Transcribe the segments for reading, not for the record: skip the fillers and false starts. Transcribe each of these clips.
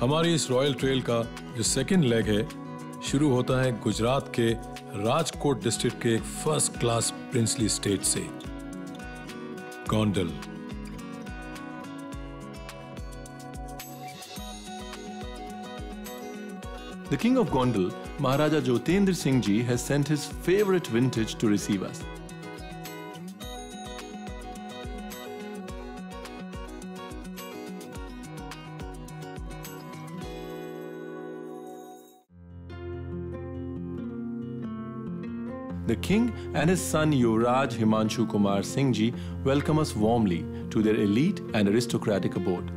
हमारी इस royal trail का जो सेकंड लेग है शुरू होता है गुजरात के राजकोट डिस्ट्रिक्ट के एक फर्स्ट क्लास प्रिंसली स्टेट से, Gondal. The King of Gondal, Maharaja Jyotendra Singh Ji, has sent his favorite vintage to receive us. The King and his son Yuvraj Himanshu Kumar Singh Ji welcome us warmly to their elite and aristocratic abode.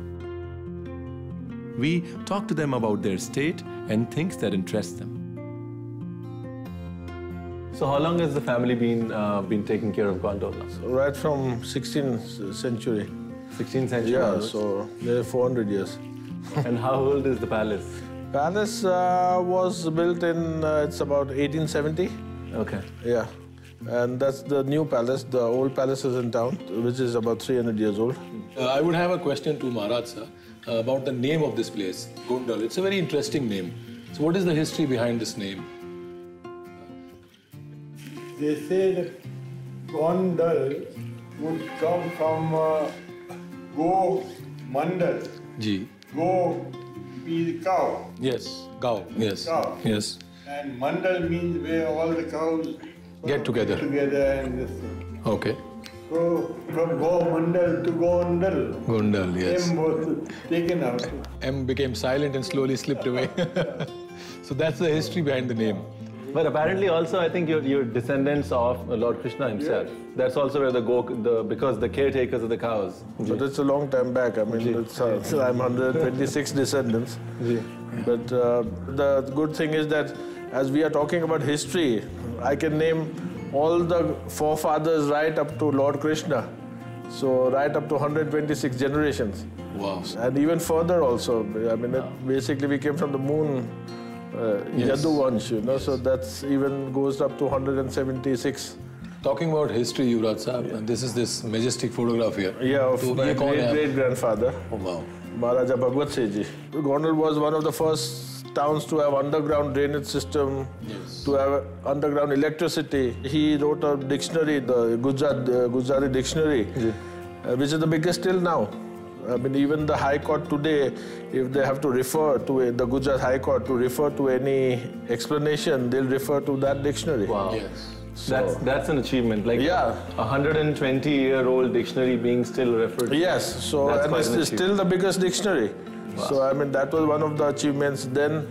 We talk to them about their state and things that interest them. So how long has the family been taking care of Gondal? So right from 16th century. 16th century? Yeah, onwards? so nearly 400 years. And how old is the palace? Palace was built in, it's about 1870. Okay. Yeah. And that's the new palace. The old palace is in town, which is about 300 years old. I would have a question to Maharaj sir about the name of this place, Gondal. It's a very interesting name. So what is the history behind this name? They say that Gondal would come from Go Mandal. Ji. Go means cow. Yes. Gau. Yes. Cow. Yes. And Mandal means where all the cows Get together. and this thing. Okay. So from Go Mandal to Gondal. Gondal. Yes. M was taken out. M became silent and slowly slipped away. So that's the history behind the name. But apparently also I think you're descendants of Lord Krishna himself. Yeah. That's also where because the caretakers of the cows. But it's a long time back. I mean, I'm 126 descendants. But the good thing is that as we are talking about history, I can name all the forefathers right up to Lord Krishna. So right up to 126 generations. Wow. And even further also. I mean, basically we came from the moon, Yes. Yaduvansh, you know, so that's even goes up to 176. Talking about history, Yuvraj Sahab, this is this majestic photograph here. Yeah, of So my ye kaun hai? great-grandfather, Oh, wow. Maharaja Bhagwat Singh Ji. Gondal was one of the first towns to have underground drainage system, to have underground electricity. He wrote a dictionary, the Gujarati dictionary, which is the biggest till now. I mean, even the High Court today, if they have to refer to the Gujarat High Court to refer to any explanation, they'll refer to that dictionary. Wow. Yes. That's an achievement. Like Yeah. 120-year-old dictionary being still referred to. Yes, so That's and quite it's an still the biggest dictionary. So I mean that was one of the achievements. Then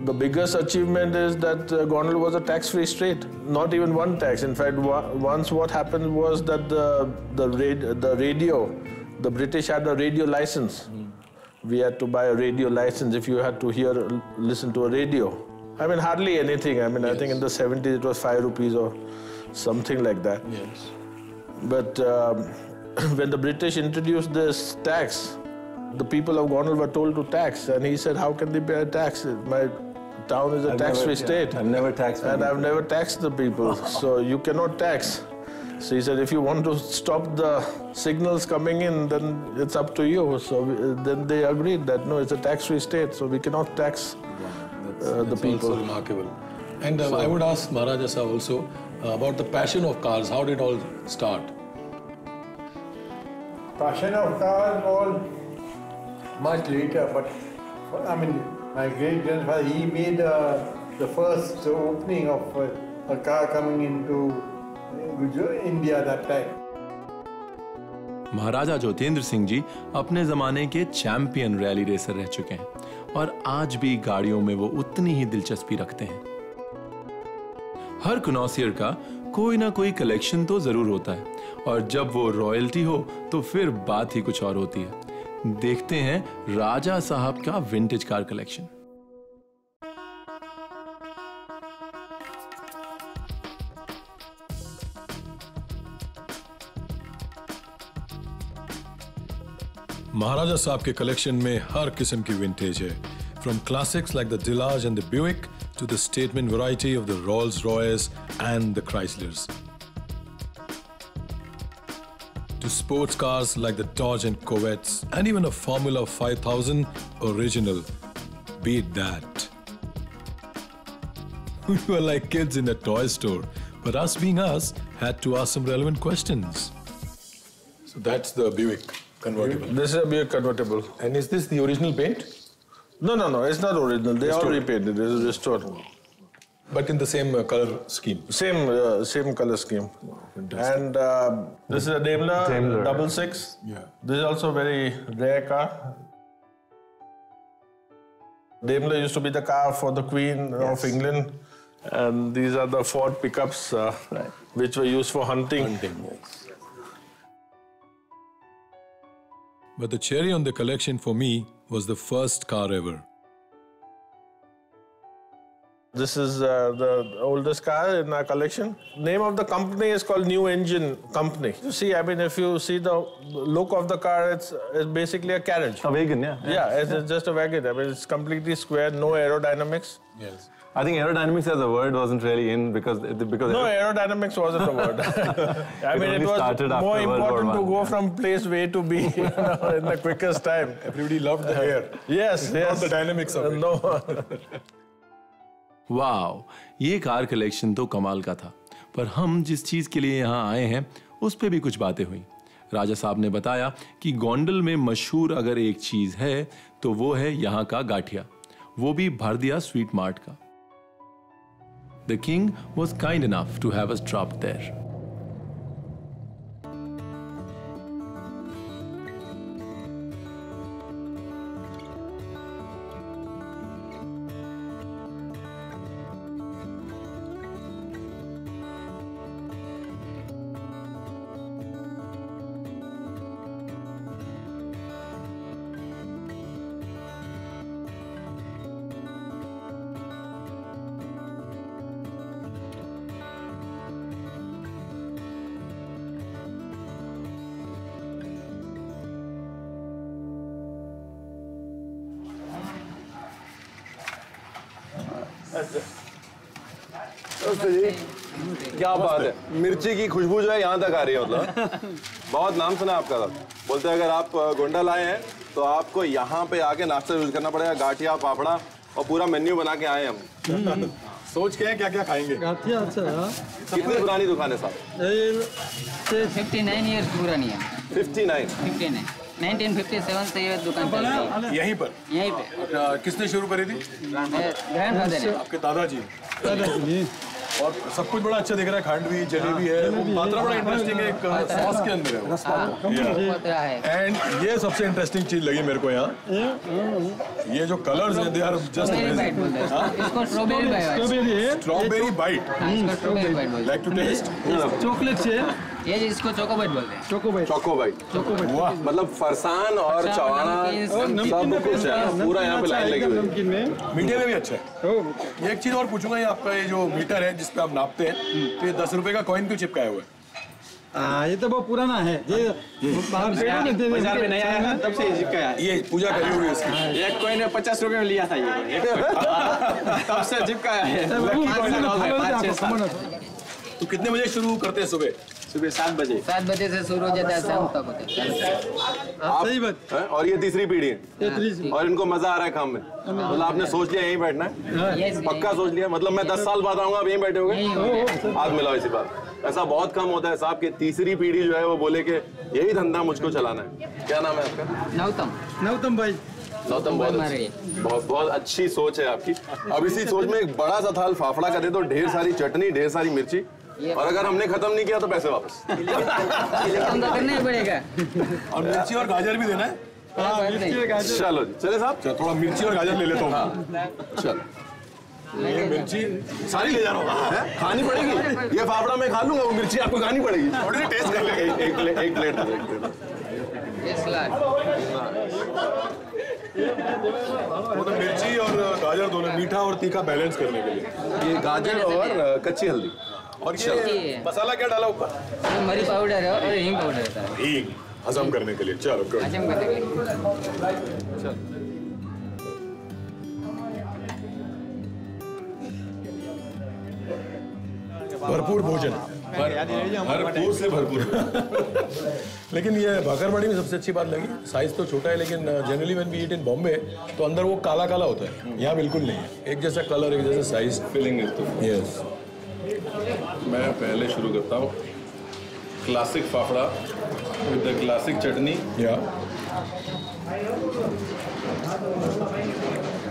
the biggest achievement is that Gondal was a tax-free state. Not even one tax. In fact, once what happened was that the radio, the British had a radio license. We had to buy a radio license if you had to listen to a radio. I mean, hardly anything. I mean, I think in the 70s it was 5 rupees or something like that. Yes. But when the British introduced this tax, the people of Gondal were told to tax. And he said, how can they pay a tax? My town is a tax-free state. I've never taxed And people. I've never taxed the people. So you cannot tax. So he said, if you want to stop the signals coming in, then it's up to you. So then they agreed that, no, it's a tax-free state, so we cannot tax the people. Also remarkable. And I would ask Maharaja sir also about the passion of cars. How did it all start? Passion of cars was much later, but I mean, my great-grandfather, he made the first opening of a car coming into India that time. महाराजा ज्योतेंद्र सिंह जी अपने जमाने के champion rally racer रह चुके हैं और आज भी गाड़ियों में वो उतनी ही दिलचस्पी रखते हैं। हर कनौसियर का कोई ना कोई कलेक्शन तो जरूर होता है और जब वो रॉयल्टी हो तो फिर बात ही कुछ और होती है। देखते हैं राजा साहब का विंटेज कार कलेक्शन। महाराजा साहब के कलेक्शन में हर किस्म की विंटेज है, from classics like the Delage and the Buick to the statement variety of the Rolls-Royce and the Chryslers. to sports cars like the Dodge and Corvettes, and even a Formula 5000 original. Beat that. We were like kids in a toy store, but us being us, had to ask some relevant questions. So that's the Buick convertible. This is a Buick convertible. And is this the original paint? No, it's not original. They all repainted. It is restored. But in the same color scheme? Same color scheme. And this is a Daimler 66. Yeah. This is also a very rare car. Daimler used to be the car for the Queen of England. And these are the Ford pickups which were used for hunting. Yes. But the cherry on the collection for me was the first car ever. This is the oldest car in our collection. Name of the company is called New Engine Company. You see, I mean, if you see the look of the car, it's basically a carriage. A wagon, yeah. Yeah, it's just a wagon. I mean, it's completely square, no aerodynamics. Yes. I think aerodynamics as a word wasn't really in because No, aerodynamics wasn't a word. I mean, it was more important to go from place A to B, in the quickest time. Everybody loved the hair. Yes. Not the dynamics of it. No. Wow, ये car collection तो कमाल का था। पर हम जिस चीज के लिए यहाँ आए हैं उस पे भी कुछ बातें हुई। राजा साहब ने बताया कि गोंडल में मशहूर अगर एक चीज है तो वो है यहाँ का गाठिया, वो भी भर दिया स्वीट मार्ट का। The king was kind enough to have us drop there. क्या बात है, मिर्ची की खुशबू जो है यहाँ तक आ रही है। मतलब बहुत नाम सुना आपका। बोलते हैं अगर आप गोंडल आए हैं तो आपको यहाँ पे आके नाश्ता यूज करना पड़ेगा, गाठिया पापड़ा, और पूरा मेन्यू बना के आए हम। सोच के क्या क्या खाएंगे? गाठिया। अच्छा, कितनी पुरानी दुकान है साहब? 59 इयर्स पुरानी है। 59 1957 से ये दुकान चल रही है। यहीं पर? यहीं पे। किसने शुरू करी थी? ग्रैंडफादर है। आपके दादाजी। और सब कुछ बड़ा अच्छा दिख रहा है, खांड भी, जलेबी है, पात्रा बड़ा इंटरेस्टिंग है, एक सॉस के अंदर है। एंड ये सबसे इंटरेस्टिंग चीज लगी मेरे को यहाँ, ये जो कलर्स हैं, दे आर जस्ट इसको strawberry bite. Strawberry bite. Strawberry bite बोलते लाइक टू टेस्ट? चॉकलेट से ये इसको चोको बाइट बोलते हैं। Choco bite. वाह, मतलब फरसान और चवाना सब कुछ है, पूरा यहाँ पे लाइन लगी हुई है। मीठे में भी अच्छा है। एक चीज और पूछूंगा, ये आपका ये जो मीटर है जिसपे आप नापते हैं, तो ये 10 रुपए का कॉइन क्यों चिपकाया हुआ है? ये तो बहुत पुराना है, ये बाजार में नया आया तब से चिपकाया है। ये पूजा करी हुई है इसकी। एक कॉइन 50 रुपए में लिया था ये, तब से चिपकाया है। तो कितने बजे शुरू करते हैं सुबह? सुबह 7 बजे। 7 बजे से शुरू हो जाता है, शाम तक होता है। सही बात है। और ये तीसरी पीढ़ी है और इनको मजा आ रहा है काम में। मतलब आपने सोच लिया यहीं बैठना है? पक्का सोच लिया? मतलब मैं 10 साल बाद आऊंगा, आप यहीं बैठे होगे? हाथ मिलाओ इसी बात। ऐसा बहुत कम होता है साहब कि तीसरी पीढ़ी जो है वो बोले कि यही धंधा मुझको चलाना है। क्या नाम है आपका? नौतम भाई। गौतम, बहुत अच्छी सोच है आपकी। अब इसी सोच में एक बड़ा सा थाल फाफड़ा का दे दो, ढेर सारी चटनी, ढेर सारी मिर्ची, और अगर हमने खत्म नहीं किया तो पैसे वापस। करना ही पड़ेगा। और मिर्ची और गाजर भी देना है? चलो जी, चले साहब, थोड़ा मिर्ची और गाजर ले लेता हूँ। चलो, ये मिर्ची सारी ले जा रहा हूँ। खानी पड़ेगी? ये फाफड़ा मैं खा लूंगा, वो मिर्ची आपको खानी पड़ेगी। थोड़ी सी टेस्ट कर लेंगे। एक प्लेट। वो तो मिर्ची और गाजर दोनों, मीठा और तीखा बैलेंस करने के लिए। ये गाजर और कच्ची हल्दी। और ये मसाला क्या डाला ऊपर? मरी पाउडर है और हींग पाउडर रहता है। हींग हजम करने के लिए। चलो गुड। हजम करने के लिए। भरपूर भोजन। भरपूर से भरपूर। लेकिन ये भाकरवाड़ी में सबसे अच्छी बात लगी, साइज तो छोटा है लेकिन जनरली व्हेन वी ईट इन बॉम्बे तो अंदर वो काला काला होता है, यहाँ बिल्कुल नहीं है, एक जैसा कलर, एक जैसा साइज, फीलिंग इज तो। यस। मैं पहले शुरू करता हूँ classic fafda with the classic chutney. या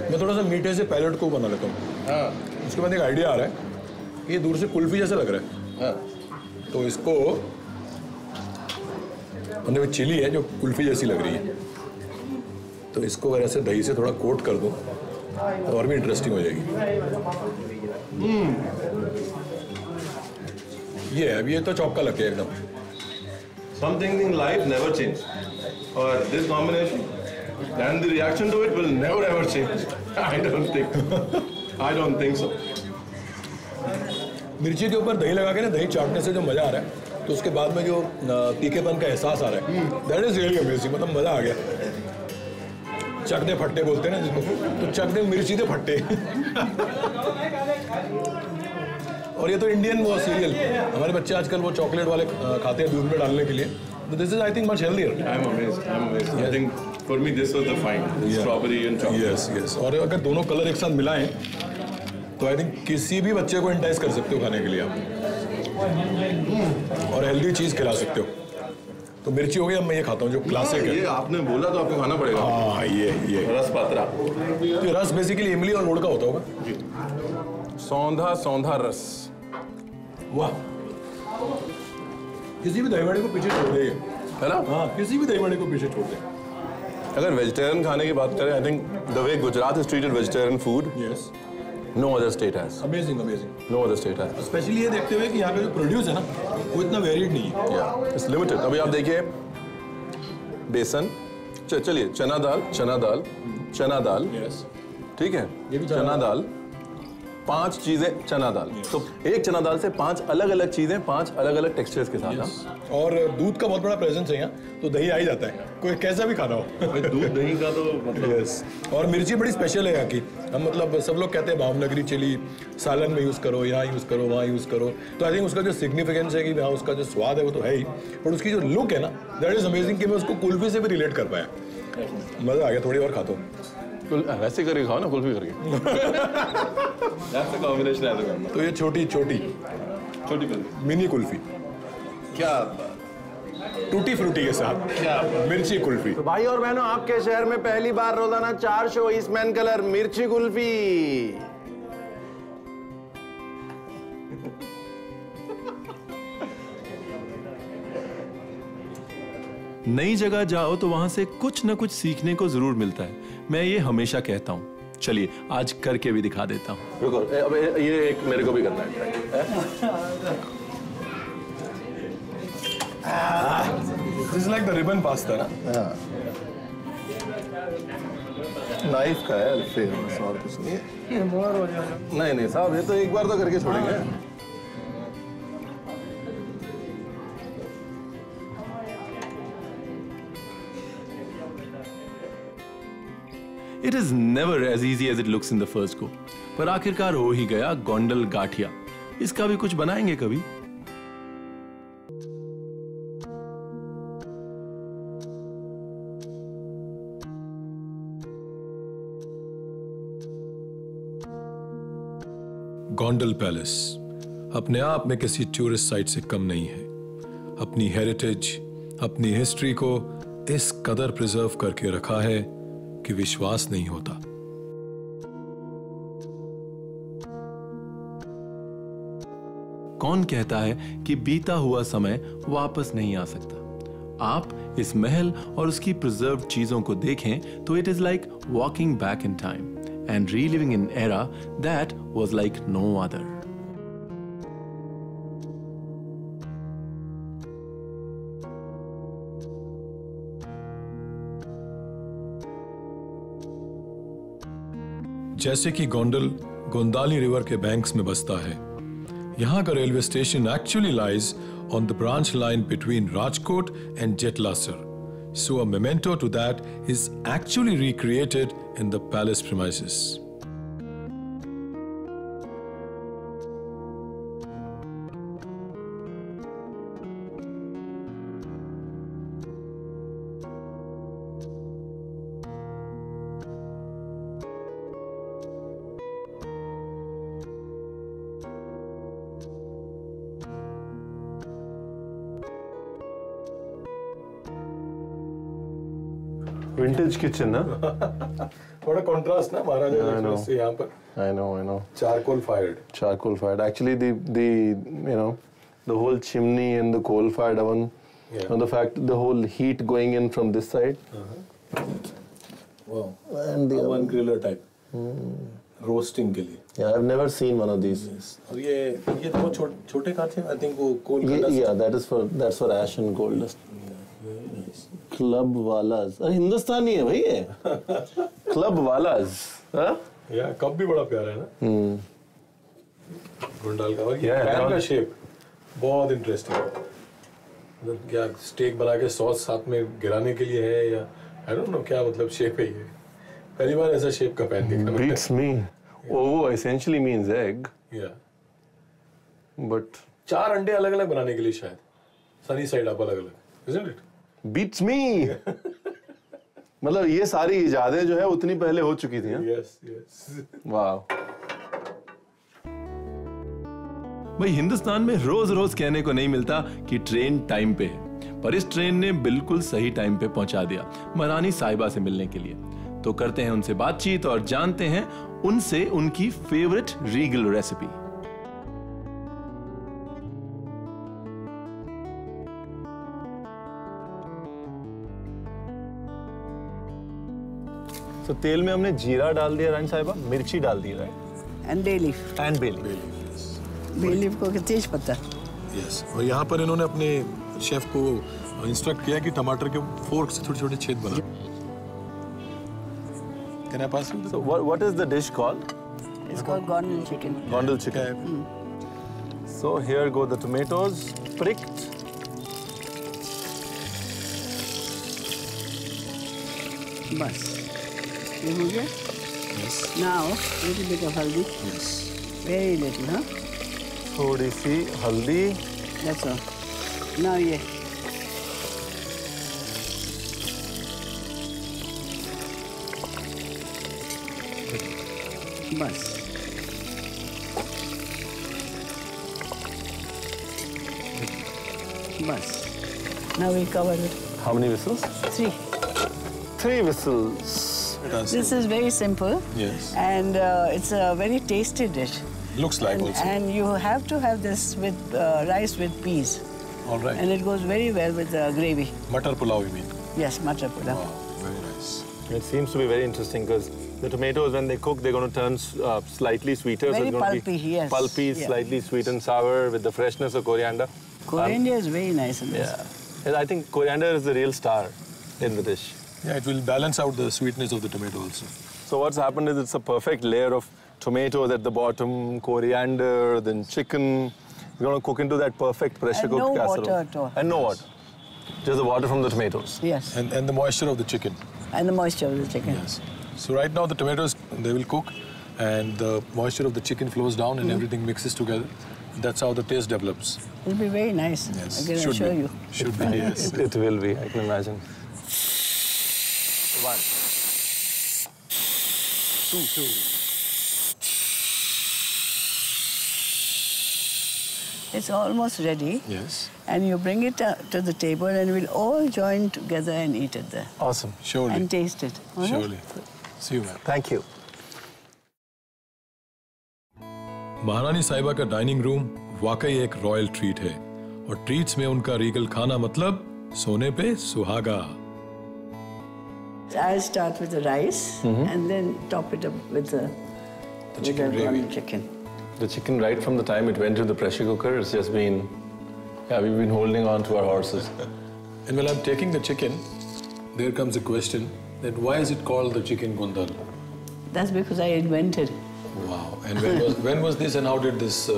मैं थोड़ा सा मीठे से पैलेट को बना लेता हूँ। हाँ उसके बाद एक आइडिया आ रहा है, ये दूर से कुल्फी जैसा लग रहा है। हाँ तो इसको अंदर में चिली है जो कुल्फी जैसी लग रही है, तो इसको अगर ऐसे दही से थोड़ा कोट कर दूं तो और भी इंटरेस्टिंग हो जाएगी। ये है, अब ये तो चौका लग गया एकदम। Something in life never change, or this combination and the reaction to it will never ever change. I don't think so. मिर्ची के ऊपर दही लगा के ना, दही चाटने से जो मजा आ रहा है, तो उसके बाद में जो तीखेपन का एहसास आ रहा है, दैट इज रियली अमेजिंग। मतलब मजा आ गया। चक दे फट्टे बोलते हैं ना जिसको, तो चक दे मिर्ची दे फट्टे। और ये तो इंडियन वो सीरियल, हमारे बच्चे आजकल वो चॉकलेट वाले खाते हैं दूध में डालने के लिए, तो this is I think much healthier. I'm amazed. I think for me this was the find. Strawberry and chocolate. Yes yes. और अगर दोनों कलर एक साथ मिलाएं तो आई थिंक किसी भी बच्चे को एंटाइज कर सकते हो खाने के लिए आप, और हेल्दी चीज खिला सकते हो। तो मिर्ची हो गई, अब मैं ये खाता हूँ जो क्लासिक है। ये आपने बोला तो आपको खाना पड़ेगा। हाँ ये रस पात्रा। ये रस बेसिकली इमली और गुड़ का होता होगा। सौंधा सौंधा रस। वाह, किसी भी दही बड़े को पीछे छोड़ दे, है ना? हाँ, किसी भी दही बड़े को पीछे छोड़ दे। अगर वेजिटेरियन खाने की बात करें, I think the way Gujarat is treated vegetarian food, yes, no other state has. Amazing amazing. No other state has. Specially ये देखते हुए कि यहाँ का जो प्रोड्यूस है ना, वो इतना वेरिड नहीं है। या इट्स लिमिटेड। अभी आप देखिए बेसन, चलिए चना दाल, चना दाल, चना दाल, यस, ठीक है, ये भी चना दाल, 5 चीजें चना दाल। तो एक चना दाल से 5 अलग अलग चीजें, 5 अलग अलग टेक्सचर्स के साथ। और दूध का बहुत बड़ा प्रेजेंस है यहाँ, तो दही आ ही जाता है, कोई कैसा भी खाना हो। दूध दही का तो मतलब यस। और मिर्ची बड़ी स्पेशल है यहाँ की। हम मतलब सब लोग कहते हैं भावनगरी चिली सालन में यूज़ करो, यहाँ यूज़ करो, वहाँ यूज़ करो, तो आई थिंक उसका जो सिग्निफिकेंस है कि हाँ उसका जो स्वाद है वो तो है ही, पर उसकी जो लुक है ना, दैट इज अमेजिंग कि मैं उसको कुल्फी से भी रिलेट कर पाया। मज़ा आ गया, थोड़ी और खाता हूँ। वैसे करके खाओ ना, कुल्फी करके। That's the combination ऐसे करना। तो ये छोटी छोटी छोटी कुल्फी, मिनी कुल्फी, क्या टूटी फ्रूटी के साथ, क्या मिर्ची कुल्फी। तो भाई और बहनों, आपके शहर में पहली बार रोजाना 4 शो ईस्टमैन कलर मिर्ची कुल्फी। नई जगह जाओ तो वहां से कुछ न कुछ सीखने को जरूर मिलता है, मैं ये हमेशा कहता हूँ। चलिए आज करके भी दिखा देता हूँ। रुको, अब ये एक मेरे को भी करना है। This is like the ribbon pasta ना। नाइफ का है फेमस, और कुछ नहीं है। नहीं साहब, ये तो एक बार तो करके छोड़ेंगे। It is never as easy as it looks in the first go. पर आखिरकार हो ही गया गोंडल गाठिया। इसका भी कुछ बनाएंगे कभी। गोंडल पैलेस अपने आप में किसी टूरिस्ट साइट से कम नहीं है। अपनी हेरिटेज, अपनी हिस्ट्री को इस कदर प्रिजर्व करके रखा है कि विश्वास नहीं होता। कौन कहता है कि बीता हुआ समय वापस नहीं आ सकता। आप इस महल और उसकी प्रिजर्व्ड चीजों को देखें तो it is like walking back in time and reliving in era that was like no other. जैसे कि गोंडल गोंदाली रिवर के बैंक्स में बसता है, यहाँ का railway station actually lies on the branch line between Rajkot and Jetalsar, so a memento to that is actually recreated in the palace premises. Vintage kitchen, na? What a contrast, na? Maharaja से यहाँ पर. I know. Charcoal fired. Actually, the whole chimney and the coal fired oven, and the fact the whole heat going in from this side. Wow. And the one griller type. Roasting के लिए. Yeah, I've never seen one of these. Yes. और ये बहुत छोटे कांच हैं. I think वो coal का dust. Yeah, that's for ash and gold dust. Very nice. Club वालाज. अरे हिंदुस्तानी है भाई ये. Club वालाज. हाँ? Yeah, कप भी बड़ा प्यारा है ना. गोंडाल का. और ये पैन का shape बहुत interesting. मतलब क्या स्टेक बना के सॉस साथ में गिराने के लिए है या I don't know क्या मतलब shape है ये. पहली बार ऐसा shape का पैन देखा. Beats me. Ovo essentially means egg. Yeah. But 4 अंडे अलग-अलग बनाने के लिए शायद. सनी साइड अप अलग-अलग. Isn't it? Beats me. मतलब ये सारी इजादें जो है उतनी पहले हो चुकी थी. Yes. Wow. भाई हिंदुस्तान में रोज कहने को नहीं मिलता कि ट्रेन टाइम पे है, पर इस ट्रेन ने बिल्कुल सही टाइम पे पहुंचा दिया महारानी साहिबा से मिलने के लिए। तो करते हैं उनसे बातचीत और जानते हैं उनसे उनकी फेवरेट रीगल रेसिपी। तो तेल में हमने जीरा डाल दिया रानी साहिबा, मिर्ची डाल दी राइट, एंड बे लीफ को तेज पत्ता। यस, और यहाँ पर इन्होंने अपने शेफ को इंस्ट्रक्ट किया कि टमाटर के फोर्क से छोटे-छोटे छेद बना। Can I pass you? So what is the dish called? It's called Gondal chicken. Gondal chicken. So here go the tomatoes, pricked. बस ये हो गया। Yes. Now little bit of haldi. Yes. Very little, huh? थोड़ी सी हल्दी। That's all. Now ये बस बस। Now we cover it. How many whistles? 3. 3 whistles. This is very simple. Yes. And it's a very tasty dish. Looks like also. And you have to have this with rice with peas. All right. And it goes very well with the gravy. Matar pulao, you mean? Yes, matar pulao. Wow, very nice. It seems to be very interesting because the tomatoes, when they cook, they're going to turn slightly sweeter. Very so it's going pulpy, to be yes. Pulpy, Yeah. slightly sweet and sour with the freshness of coriander. Coriander is very nice in this. Yeah. And I think coriander is the real star in the dish. Yeah, it will balance out the sweetness of the tomato also. So what's happened is it's a perfect layer of tomatoes at the bottom, coriander, then chicken. We're going to cook into that perfect pressure cooked no casserole. water at all. And no water. Just the water from the tomatoes. Yes. And the moisture of the chicken. And the moisture of the chicken. Yes. So right now the tomatoes, they will cook and the moisture of the chicken flows down and everything mixes together. That's how the taste develops. It'll be very nice. Yes. I'm going to Should show be. you. Should be, yes. It will be, I can imagine. 1. 2. It's almost ready. Yes. And you bring it to the table and we'll all join together and eat it there. Awesome. Surely. And taste it. All right? Surely. See you, ma'am. Thank you. महारानी साहिबा का dining room वाकई एक royal treat है और treats में उनका Regal खाना मतलब सोने पे सुहागा। I'll start with the rice and then top it up with the chicken gravy. Chicken. The chicken, right from the time it went to the pressure cooker, it's just been, we've been holding on to our horses. And while I'm taking the chicken, there comes a question that why is it called the chicken Gondal? That's because I invented. Wow. And when was this and how did this?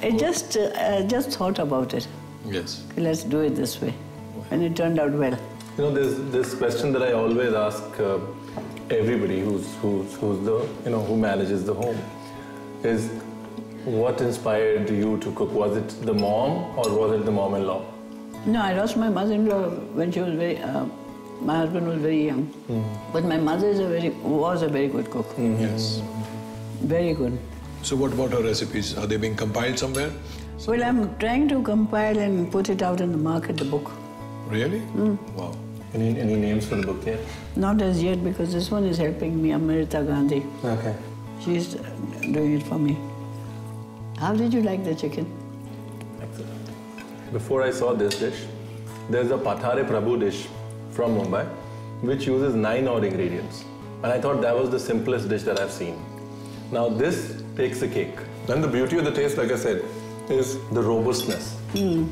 I just thought about it. Yes. Let's do it this way. And it turned out well. You know, there's this question that I always ask everybody who's the, who manages the home, is what inspired you to cook? Was it the mom or was it the mom-in-law? No, I lost my mother-in-law when she was my husband was very young. But my mother was a very good cook. Yes. Very good. So what about her recipes? Are they being compiled somewhere? Well, I'm trying to compile and put it out in the market, the book. Really? Wow. Any names for the book yet? Not as yet, because this one is helping me, Amrita Gandhi. Okay. She's doing it for me. How did you like the chicken? Excellent. Before I saw this dish, there's a Pathare Prabhu dish from Mumbai, which uses 9 odd ingredients. And I thought that was the simplest dish that I've seen. Now this takes the cake. And the beauty of the taste, like I said, is the robustness. And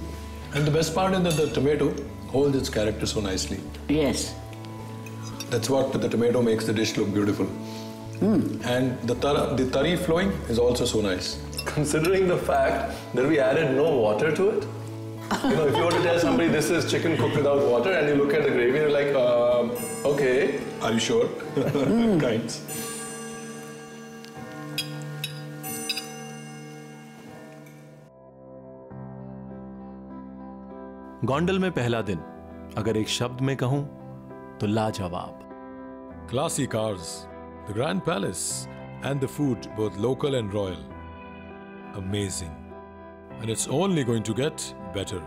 the best part is that the tomato holds its character so nicely. Yes. That's what the tomato makes the dish look beautiful. And the tari flowing is also so nice. Considering the fact that we added no water to it, you know, if you were to tell somebody this is chicken cooked without water and you look at the gravy, you're like, okay. Are you sure? Kinds. Gondal में पहला दिन, अगर एक शब्द में कहूं तो लाजवाब. Classy cars, the grand palace, and the food, both local and royal. Amazing. And it's only going to get better.